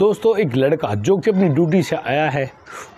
दोस्तों एक लड़का जो कि अपनी ड्यूटी से आया है,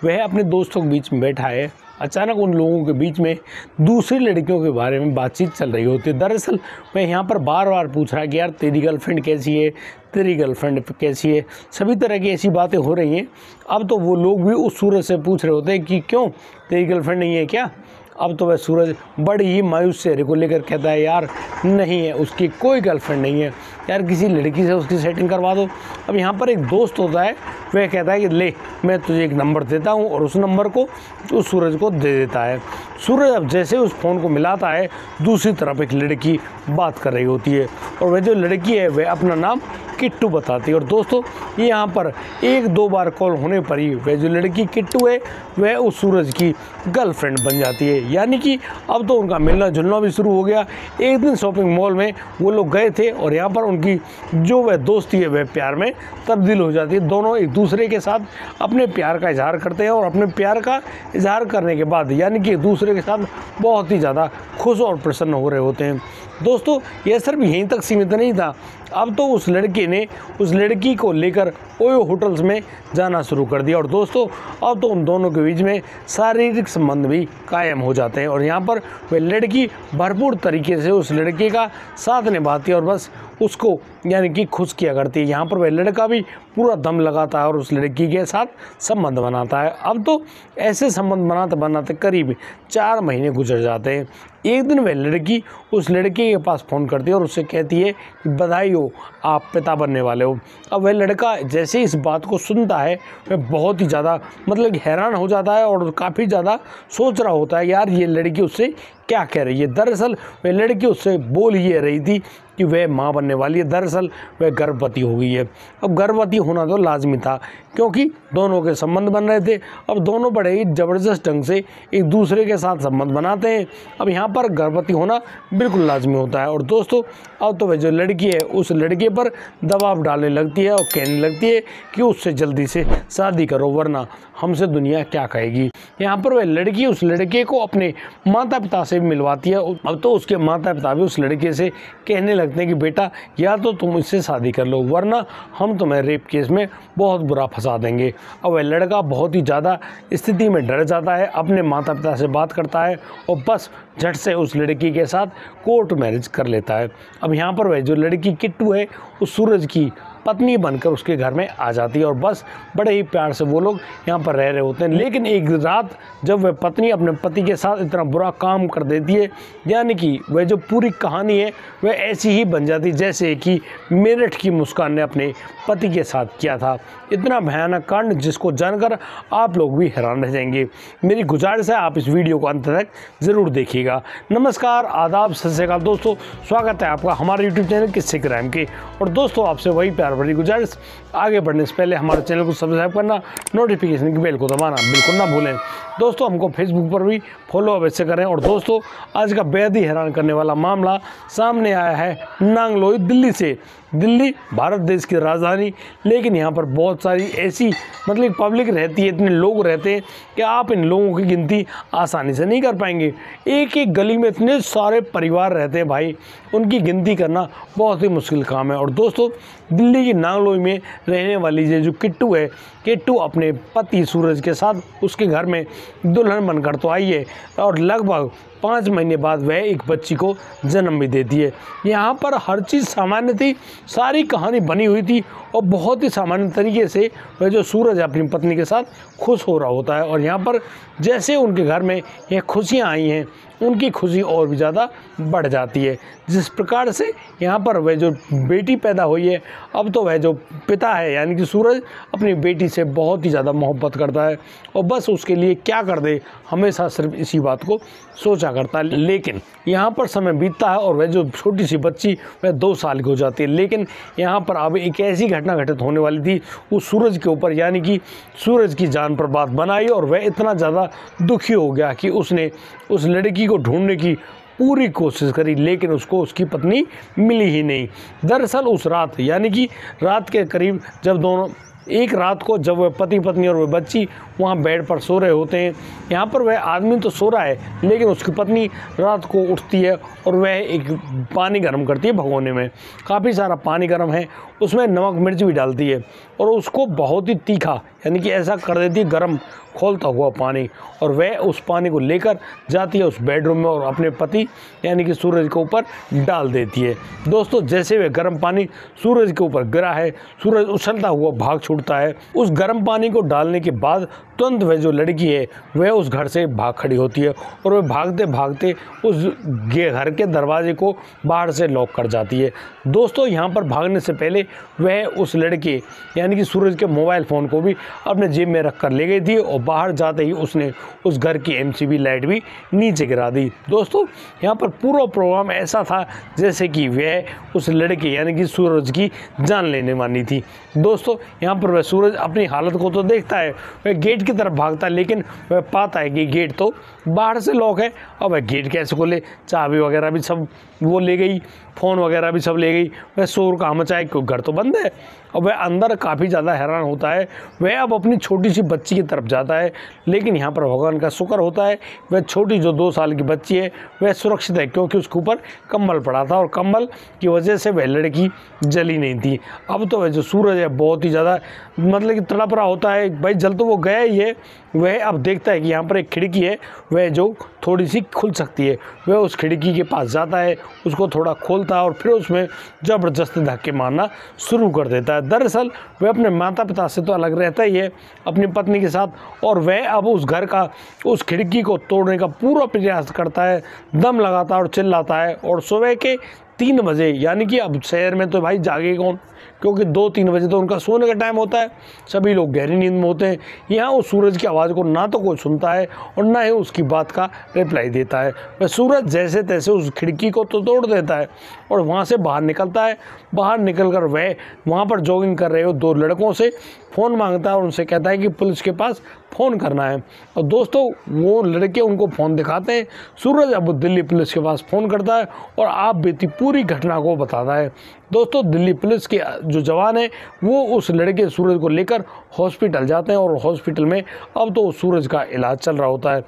वह अपने दोस्तों के बीच में बैठा है। अचानक उन लोगों के बीच में दूसरी लड़कियों के बारे में बातचीत चल रही होती है। दरअसल वह यहाँ पर बार बार पूछ रहा है कि यार तेरी गर्लफ्रेंड कैसी है, तेरी गर्लफ्रेंड कैसी है, सभी तरह की ऐसी बातें हो रही हैं। अब तो वो लोग भी उस सूरज से पूछ रहे होते हैं कि क्यों तेरी गर्लफ्रेंड नहीं है क्या। अब तो वह सूरज बड़ी ही मायूस चेहरे को लेकर कहता है यार नहीं है, उसकी कोई गर्लफ्रेंड नहीं है, यार किसी लड़की से उसकी सेटिंग करवा दो। अब यहाँ पर एक दोस्त होता है, वह कहता है कि ले मैं तुझे एक नंबर देता हूँ, और उस नंबर को उस सूरज को दे देता है। सूरज अब जैसे उस फ़ोन को मिलाता है, दूसरी तरफ एक लड़की बात कर रही होती है, और वह जो लड़की है वह अपना नाम किट्टू बताती है। और दोस्तों ये यहाँ पर एक दो बार कॉल होने पर ही वह जो लड़की किट्टू है वह उस सूरज की गर्लफ्रेंड बन जाती है। यानी कि अब तो उनका मिलना जुलना भी शुरू हो गया। एक दिन शॉपिंग मॉल में वो लोग गए थे, और यहाँ पर उनकी जो वह दोस्ती है वह प्यार में तब्दील हो जाती है। दोनों एक दूसरे के साथ अपने प्यार का इजहार करते हैं, और अपने प्यार का इजहार करने के बाद यानी कि एक दूसरे के साथ बहुत ही ज़्यादा खुश और प्रसन्न हो रहे होते हैं। दोस्तों यह सिर्फ यहीं तक सीमित नहीं था, अब तो उस लड़के ने उस लड़की को लेकर ओयो होटल्स में जाना शुरू कर दिया। और दोस्तों अब तो उन दोनों के बीच में शारीरिक संबंध भी कायम हो जाते हैं, और यहाँ पर वह लड़की भरपूर तरीके से उस लड़के का साथ निभाती है और बस उसको यानी कि खुश किया करती है। यहाँ पर वह लड़का भी पूरा दम लगाता है और उस लड़की के साथ संबंध बनाता है। अब तो ऐसे संबंध बनाते बनाते करीब 4 महीने गुजर जाते हैं। एक दिन वह लड़की उस लड़के के पास फ़ोन करती है और उससे कहती है कि बधाई हो, आप पिता बनने वाले हो। अब वह लड़का जैसे इस बात को सुनता है वह बहुत ही ज़्यादा मतलब हैरान हो जाता है, और काफ़ी ज़्यादा सोच रहा होता है यार ये लड़की उससे क्या कह रही है। दरअसल वह लड़की उससे बोल ही रही थी कि वह माँ बनने वाली है। दरअसल वह गर्भवती हो गई है। अब गर्भवती होना तो लाजमी था, क्योंकि दोनों के संबंध बन रहे थे। अब दोनों बड़े ही ज़बरदस्त ढंग से एक दूसरे के साथ संबंध बनाते हैं। अब यहाँ पर गर्भवती होना बिल्कुल लाजमी होता है। और दोस्तों अब तो वह जो लड़की है उस लड़के पर दबाव डालने लगती है और कहने लगती है कि उससे जल्दी से शादी करो, वरना हमसे दुनिया क्या कहेगी। यहाँ पर वह लड़की उस लड़के को अपने माता पिता से भी मिलवाती है। अब तो उसके माता पिता भी उस लड़के से कहने लगते हैं कि बेटा या तो तुम इससे शादी कर लो, वरना हम तुम्हें रेप केस में बहुत बुरा फंसा देंगे। अब वह लड़का बहुत ही ज़्यादा स्थिति में डर जाता है, अपने माता पिता से बात करता है और बस झट से उस लड़की के साथ कोर्ट मैरिज कर लेता है। अब यहाँ पर वह जो लड़की किट्टू है उस सूरज की पत्नी बनकर उसके घर में आ जाती है, और बस बड़े ही प्यार से वो लोग यहाँ पर रह रहे होते हैं। लेकिन एक रात जब वह पत्नी अपने पति के साथ इतना बुरा काम कर देती है, यानी कि वह जो पूरी कहानी है वह ऐसी ही बन जाती जैसे कि मेरठ की मुस्कान ने अपने पति के साथ किया था। इतना भयानक कांड जिसको जानकर आप लोग भी हैरान रह जाएंगे। मेरी गुजारिश है आप इस वीडियो को अंत तक ज़रूर देखिएगा। नमस्कार, आदाब, सत श्री अकाल दोस्तों, स्वागत है आपका हमारे यूट्यूब चैनल किस्से क्राइम के। और दोस्तों आपसे वही प्यार भरी गुजारिश, आगे बढ़ने से पहले हमारे चैनल को सब्सक्राइब करना, नोटिफिकेशन की बेल को दबाना बिल्कुल ना भूलें। दोस्तों हमको फेसबुक पर भी फॉलो अवश्य करें। और दोस्तों आज का बेहद ही हैरान करने वाला मामला सामने आया है नांगलोई, दिल्ली से। दिल्ली भारत देश की राजधानी, लेकिन यहाँ पर बहुत सारी ऐसी मतलब पब्लिक रहती है, इतने लोग रहते हैं कि आप इन लोगों की गिनती आसानी से नहीं कर पाएंगे। एक एक गली में इतने सारे परिवार रहते हैं भाई, उनकी गिनती करना बहुत ही मुश्किल काम है। और दोस्तों दिल्ली की नांगलोई में रहने वाली ये जो किट्टू है, किट्टू अपने पति सूरज के साथ उसके घर में दुल्हन बनकर तो आई है, और लगभग 5 महीने बाद वह एक बच्ची को जन्म भी देती है। यहाँ पर हर चीज़ सामान्य थी, सारी कहानी बनी हुई थी, और बहुत ही सामान्य तरीके से वह जो सूरज अपनी पत्नी के साथ खुश हो रहा होता है। और यहाँ पर जैसे उनके घर में यह खुशियाँ आई हैं, उनकी खुशी और भी ज़्यादा बढ़ जाती है। जिस प्रकार से यहाँ पर वह जो बेटी पैदा हुई है, अब तो वह जो पिता है यानी कि सूरज अपनी बेटी से बहुत ही ज़्यादा मोहब्बत करता है, और बस उसके लिए क्या कर दे हमेशा सिर्फ इसी बात को सोचा करता है। लेकिन यहाँ पर समय बीतता है और वह जो छोटी सी बच्ची वह 2 साल की हो जाती है। लेकिन यहाँ पर अब एक ऐसी घटना घटित होने वाली थी उस सूरज के ऊपर, यानी कि सूरज की जान पर बात बनाई, और वह इतना ज़्यादा दुखी हो गया कि उसने उस लड़की को ढूंढने की पूरी कोशिश करी, लेकिन उसको उसकी पत्नी मिली ही नहीं। दरअसल उस रात यानी कि रात के करीब जब दोनों एक रात को जब वह पति पत्नी और वह बच्ची वहाँ बेड पर सो रहे होते हैं, यहाँ पर वह आदमी तो सो रहा है, लेकिन उसकी पत्नी रात को उठती है और वह एक पानी गर्म करती है भगोने में। काफ़ी सारा पानी गर्म है उसमें नमक मिर्च भी डालती है और उसको बहुत ही तीखा यानी कि ऐसा कर देती है गर्म खौलता हुआ पानी, और वह उस पानी को लेकर जाती है उस बेडरूम में और अपने पति यानी कि सूरज के ऊपर डाल देती है। दोस्तों जैसे वह गर्म पानी सूरज के ऊपर गिरा है, सूरज उछलता हुआ भाग छूटता है। उस गर्म पानी को डालने के बाद तुरंत वह जो लड़की है वह उस घर से भाग खड़ी होती है और वह भागते भागते उस घर के दरवाजे को बाहर से लॉक कर जाती है। दोस्तों यहाँ पर भागने से पहले वह उस लड़के यानी कि सूरज के मोबाइल फ़ोन को भी अपने जेब में रख कर ले गई थी और बाहर जाते ही उसने उस घर की एमसीबी लाइट भी नीचे गिरा दी। दोस्तों यहाँ पर पूरा प्रोग्राम ऐसा था जैसे कि वह उस लड़के यानी कि सूरज की जान लेने वाली थी। दोस्तों यहाँ पर वह सूरज अपनी हालत को तो देखता है, वह गेट की तरफ भागता है, लेकिन वह पाता है कि गेट तो बाहर से लॉक है। अब वह गेट कैसे खोले, चाबी वगैरह भी सब वो ले गई, फ़ोन वगैरह भी सब ले गई। वह शोर कहाँ मचाए क्योंकि घर तो बंद है। और वह अंदर काफ़ी ज़्यादा हैरान होता है। वह अब अपनी छोटी सी बच्ची की तरफ जाता है, लेकिन यहाँ पर भगवान का शुक्र होता है वह छोटी जो 2 साल की बच्ची है वह सुरक्षित है, क्योंकि उसके ऊपर कंबल पड़ा था और कंबल की वजह से वह लड़की जली नहीं थी। अब तो वह जो सूरज है बहुत ही ज़्यादा मतलब कि तड़प रहा होता है, भाई जल तो वो गया ही है। वह अब देखता है कि यहाँ पर एक खिड़की है वह जो थोड़ी सी खुल सकती है। वह उस खिड़की के पास जाता है, उसको थोड़ा खोलता है और फिर उसमें ज़बरदस्त धक्के मारना शुरू कर देता है। दरअसल वह अपने माता पिता से तो अलग रहता ही है अपनी पत्नी के साथ, और वह अब उस घर का उस खिड़की को तोड़ने का पूरा प्रयास करता है, दम लगाता है और चिल्लाता है। और सुबह के 3 बजे यानी कि अब शहर में तो भाई जागे कौन, क्योंकि 2-3 बजे तो उनका सोने का टाइम होता है, सभी लोग गहरी नींद में होते हैं। यहाँ उस सूरज की आवाज़ को ना तो कोई सुनता है और ना ही उसकी बात का रिप्लाई देता है। वह सूरज जैसे तैसे उस खिड़की को तो तोड़ देता है और वहाँ से बाहर निकलता है। बाहर निकलकर वह वहाँ पर जॉगिंग कर रहे हो 2 लड़कों से फ़ोन मांगता है और उनसे कहता है कि पुलिस के पास फ़ोन करना है। और दोस्तों वो लड़के उनको फ़ोन दिखाते हैं। सूरज अब दिल्ली पुलिस के पास फ़ोन करता है और आप बीती पूरी घटना को बताता है। दोस्तों दिल्ली पुलिस के जो जवान हैं वो उस लड़के सूरज को लेकर हॉस्पिटल जाते हैं और हॉस्पिटल में अब तो सूरज का इलाज चल रहा होता है।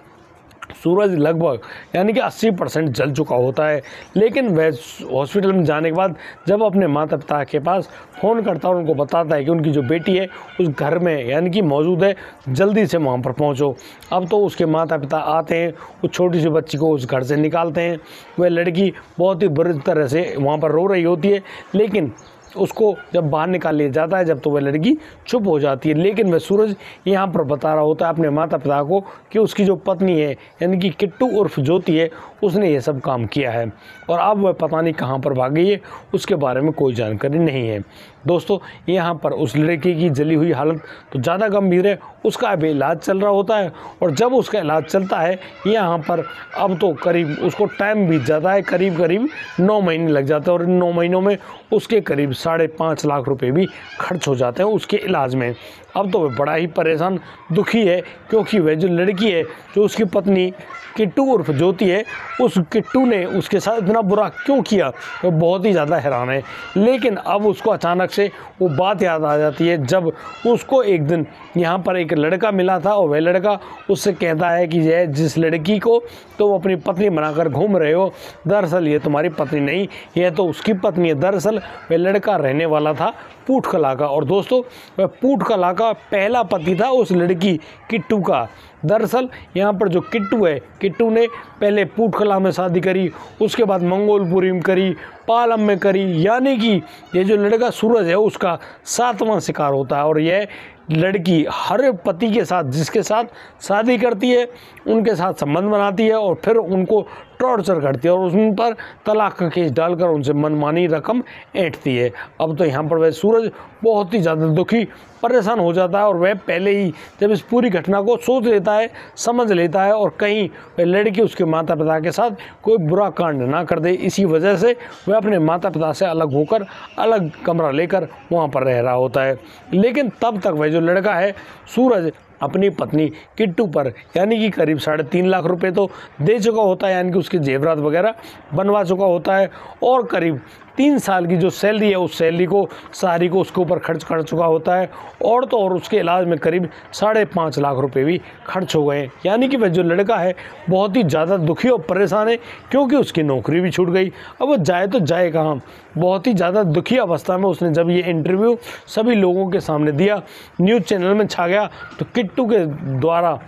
सूरज लगभग यानी कि 80% जल चुका होता है, लेकिन वह हॉस्पिटल में जाने के बाद जब अपने माता पिता के पास फ़ोन करता है और उनको बताता है कि उनकी जो बेटी है उस घर में यानी कि मौजूद है, जल्दी से वहाँ पर पहुँचो। अब तो उसके माता पिता आते हैं, उस छोटी सी बच्ची को उस घर से निकालते हैं। वह लड़की बहुत ही बुरी तरह से वहाँ पर रो रही होती है, लेकिन उसको जब बाहर निकाल लिया जाता है जब तो वह लड़की चुप हो जाती है। लेकिन वह सूरज यहाँ पर बता रहा होता है अपने माता पिता को कि उसकी जो पत्नी है यानी कि किट्टू उर्फ ज्योति है उसने ये सब काम किया है और अब वह पता नहीं कहाँ पर भाग गई है, उसके बारे में कोई जानकारी नहीं है। दोस्तों यहाँ पर उस लड़की की जली हुई हालत तो ज़्यादा गंभीर है, उसका अभी इलाज चल रहा होता है और जब उसका इलाज चलता है यहाँ पर अब तो करीब उसको टाइम बीत जाता है, करीब 9 महीने लग जाते हैं और इन 9 महीनों में उसके करीब 5.5 लाख रुपए भी खर्च हो जाते हैं उसके इलाज में। अब तो वह बड़ा ही परेशान दुखी है, क्योंकि वह जो लड़की है जो उसकी पत्नी किट्टू उर्फ ज्योति है, उस किट्टू ने उसके साथ इतना बुरा क्यों किया वह बहुत ही ज़्यादा हैरान है। लेकिन अब उसको अचानक से वो बात याद आ जाती है जब उसको एक दिन यहाँ पर एक लड़का मिला था और वह लड़का उससे कहता है कि यह जिस लड़की को तो वो अपनी पत्नी बनाकर घूम रहे हो, दरअसल ये तुम्हारी पत्नी नहीं, यह तो उसकी पत्नी है। दरअसल वह लड़का रहने वाला था पूटकला का और दोस्तों वह पूटकला का पहला पति था उस लड़की किट्टू का। दरअसल यहाँ पर जो किट्टू है, किट्टू ने पहले पूटकला में शादी करी, उसके बाद मंगोलपुरी में करी, पालम में करी, यानी कि ये जो लड़का सूरज है उसका 7वां शिकार होता है। और यह लड़की हर पति के साथ जिसके साथ शादी करती है उनके साथ संबंध बनाती है और फिर उनको टॉर्चर करती है और उन पर तलाक का केस डालकर उनसे मनमानी रकम ऐंठती है। अब तो यहाँ पर वह सूरज बहुत ही ज़्यादा दुखी परेशान हो जाता है और वह पहले ही जब इस पूरी घटना को सोच लेता है, समझ लेता है और कहीं वह लड़की उसके माता पिता के साथ कोई बुरा कांड ना कर दे, इसी वजह से वह अपने माता पिता से अलग होकर अलग कमरा लेकर वहाँ पर रह रहा होता है। लेकिन तब तक वह जो लड़का है सूरज अपनी पत्नी किट्टू पर यानी कि करीब 3.5 लाख रुपए तो दे चुका होता है, यानी कि उसके जेवरात वगैरह बनवा चुका होता है और करीब 3 साल की जो सैलरी है उस सैलरी को सारी को उसके ऊपर खर्च कर चुका होता है, और तो और उसके इलाज में करीब 5.5 लाख रुपए भी खर्च हो गए। यानी कि वह जो लड़का है बहुत ही ज़्यादा दुखी और परेशान है, क्योंकि उसकी नौकरी भी छूट गई। अब वो जाए तो जाए कहाँ। बहुत ही ज़्यादा दुखी अवस्था में उसने जब ये इंटरव्यू सभी लोगों के सामने दिया, न्यूज़ चैनल में छा गया, तो किट्टू के द्वारा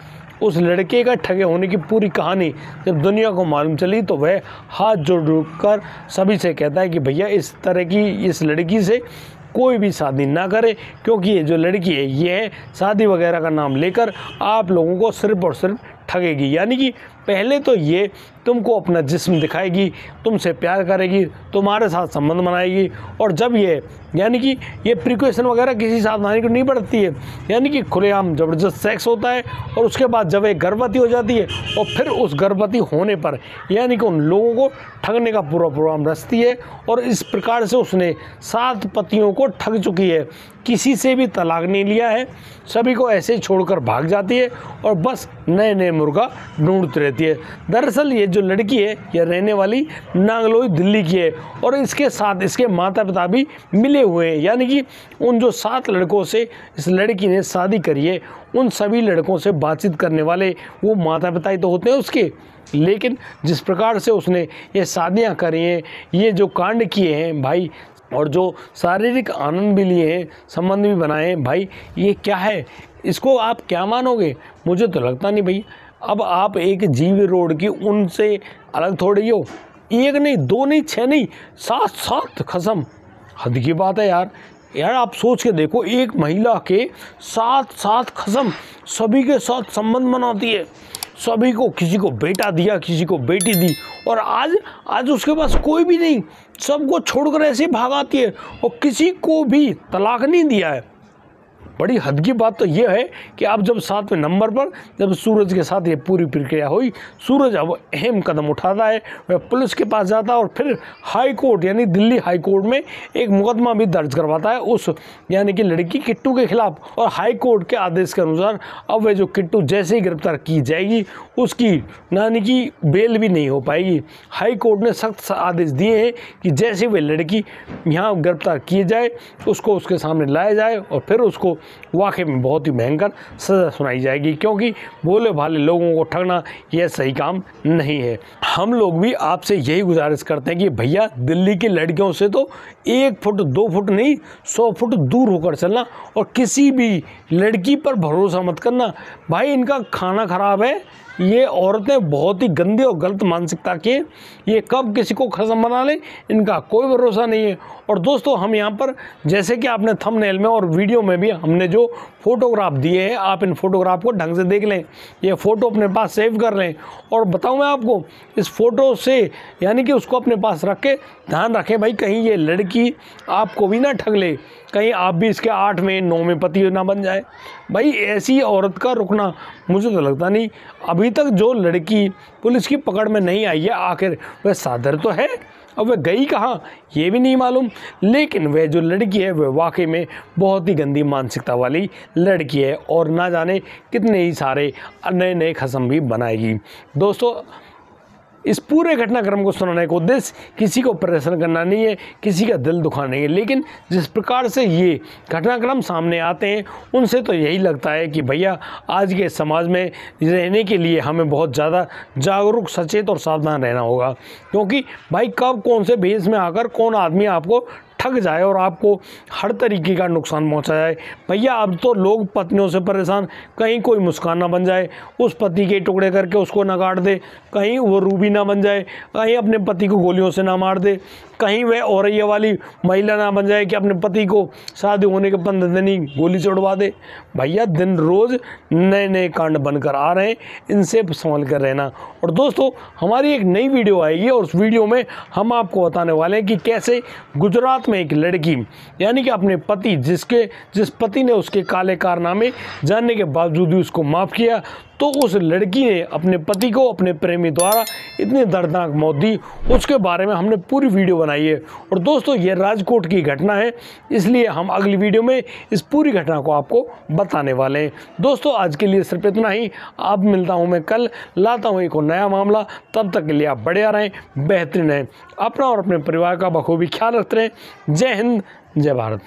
उस लड़के का ठगे होने की पूरी कहानी जब दुनिया को मालूम चली, तो वह हाथ जोड़ कर सभी से कहता है कि भैया इस तरह की इस लड़की से कोई भी शादी ना करे, क्योंकि ये जो लड़की है ये शादी वगैरह का नाम लेकर आप लोगों को सिर्फ और सिर्फ ठगेगी। यानी कि पहले तो ये तुमको अपना जिस्म दिखाएगी, तुमसे प्यार करेगी, तुम्हारे साथ संबंध बनाएगी, और जब ये यानी कि ये प्रिकॉशन वगैरह किसी सावधानी को नहीं बरतती है, यानी कि खुलेआम ज़बरदस्त सेक्स होता है, और उसके बाद जब एक गर्भवती हो जाती है और फिर उस गर्भवती होने पर यानी कि उन लोगों को ठगने का पूरा प्रोग्राम रचती है। और इस प्रकार से उसने 7 पतियों को ठग चुकी है, किसी से भी तलाक नहीं लिया है, सभी को ऐसे ही छोड़कर भाग जाती है और बस नए नए मुर्गा ढूंढती रहती है। दरअसल ये जो लड़की है यह रहने वाली नांगलोई दिल्ली की है, और इसके साथ इसके माता पिता भी मिले हुए हैं। यानी कि उन जो 7 लड़कों से इस लड़की ने शादी करी है, उन सभी लड़कों से बातचीत करने वाले वो माता पिता ही तो होते हैं उसके। लेकिन जिस प्रकार से उसने ये शादियाँ करी हैं, ये जो कांड किए हैं भाई, और जो शारीरिक आनंद भी लिए हैं, संबंध भी बनाए हैं भाई, ये क्या है? इसको आप क्या मानोगे? मुझे तो लगता नहीं भाई। अब आप एक जीव रोड की उनसे अलग थोड़ी हो, 1 नहीं 2 नहीं 6 नहीं 7 कसम, हद की बात है यार आप सोच के देखो, एक महिला के 7 कसम सभी के साथ संबंध बनाती है, सभी को, किसी को बेटा दिया, किसी को बेटी दी, और आज उसके पास कोई भी नहीं, सबको छोड़कर ऐसे भाग आती है, और किसी को भी तलाक नहीं दिया है। बड़ी हद की बात तो ये है कि अब जब 7वें नंबर पर जब सूरज के साथ ये पूरी प्रक्रिया हुई, सूरज अब अहम कदम उठाता है, वह पुलिस के पास जाता है और फिर हाई कोर्ट यानी दिल्ली हाई कोर्ट में एक मुकदमा भी दर्ज करवाता है उस यानी कि लड़की किट्टू के खिलाफ। और हाई कोर्ट के आदेश के अनुसार अब वह जो किट्टू जैसे ही गिरफ्तार की जाएगी, उसकी यानी कि बेल भी नहीं हो पाएगी। हाई कोर्ट ने सख्त आदेश दिए हैं कि जैसे वह लड़की यहाँ गिरफ्तार की जाए, उसको उसके सामने लाया जाए और फिर उसको वाकई में बहुत ही भयंकर सज़ा सुनाई जाएगी, क्योंकि भोले भाले लोगों को ठगना यह सही काम नहीं है। हम लोग भी आपसे यही गुजारिश करते हैं कि भैया दिल्ली की लड़कियों से तो 1 फुट 2 फुट नहीं 100 फुट दूर होकर चलना, और किसी भी लड़की पर भरोसा मत करना भाई। इनका खाना खराब है, ये औरतें बहुत ही गंदी और गलत मानसिकता की, ये कब किसी को खत्म बना ले इनका कोई भरोसा नहीं है। और दोस्तों हम यहाँ पर जैसे कि आपने थंबनेल में और वीडियो में भी हमने जो फ़ोटोग्राफ दिए हैं, आप इन फ़ोटोग्राफ को ढंग से देख लें, ये फ़ोटो अपने पास सेव कर लें। और बताऊँ मैं आपको, इस फ़ोटो से यानी कि उसको अपने पास रख के ध्यान रखें भाई, कहीं ये लड़की आपको भी ना ठग ले, कहीं आप भी इसके 8वें 9वें पति ना बन जाए। भाई ऐसी औरत का रुकना मुझे तो लगता नहीं। अभी तक जो लड़की पुलिस की पकड़ में नहीं आई है, आखिर वह सादर तो है, अब वह गई कहाँ ये भी नहीं मालूम। लेकिन वह जो लड़की है वह वाकई में बहुत ही गंदी मानसिकता वाली लड़की है, और ना जाने कितने ही सारे नए नए खसम भी बनाएगी। दोस्तों इस पूरे घटनाक्रम को सुनाने का उद्देश्य किसी को परेशान करना नहीं है, किसी का दिल दुखाना नहीं है, लेकिन जिस प्रकार से ये घटनाक्रम सामने आते हैं उनसे तो यही लगता है कि भैया आज के समाज में रहने के लिए हमें बहुत ज़्यादा जागरूक, सचेत और सावधान रहना होगा, क्योंकि भाई कब कौन से भेष में आकर कौन आदमी आपको ठग जाए और आपको हर तरीके का नुकसान पहुंचा जाए। भैया अब तो लोग पत्नियों से परेशान, कहीं कोई मुस्कान ना बन जाए, उस पति के टुकड़े करके उसको ना काट दे, कहीं वो रूबी ना बन जाए, कहीं अपने पति को गोलियों से ना मार दे, कहीं वह औरैया वाली महिला ना बन जाए कि अपने पति को शादी होने के 15 दिन ही गोली चढ़वा दे। भैया दिन रोज़ नए नए कांड बनकर आ रहे हैं, इनसे संभल कर रहना। और दोस्तों हमारी एक नई वीडियो आएगी और उस वीडियो में हम आपको बताने वाले हैं कि कैसे गुजरात में एक लड़की यानी कि अपने पति जिस पति ने उसके काले कारनामे जानने के बावजूद भी उसको माफ़ किया, तो उस लड़की ने अपने पति को अपने प्रेमी द्वारा इतनी दर्दनाक मौत दी, उसके बारे में हमने पूरी वीडियो बनाई है। और दोस्तों ये राजकोट की घटना है, इसलिए हम अगली वीडियो में इस पूरी घटना को आपको बताने वाले हैं। दोस्तों आज के लिए सिर्फ इतना ही। आप मिलता हूँ मैं कल, लाता हूँ एक और नया मामला। तब तक के लिए आप बढ़िया रहें, बेहतरीन रहें, अपना और अपने परिवार का बखूबी ख्याल रखते रहें। जय हिंद, जय भारत।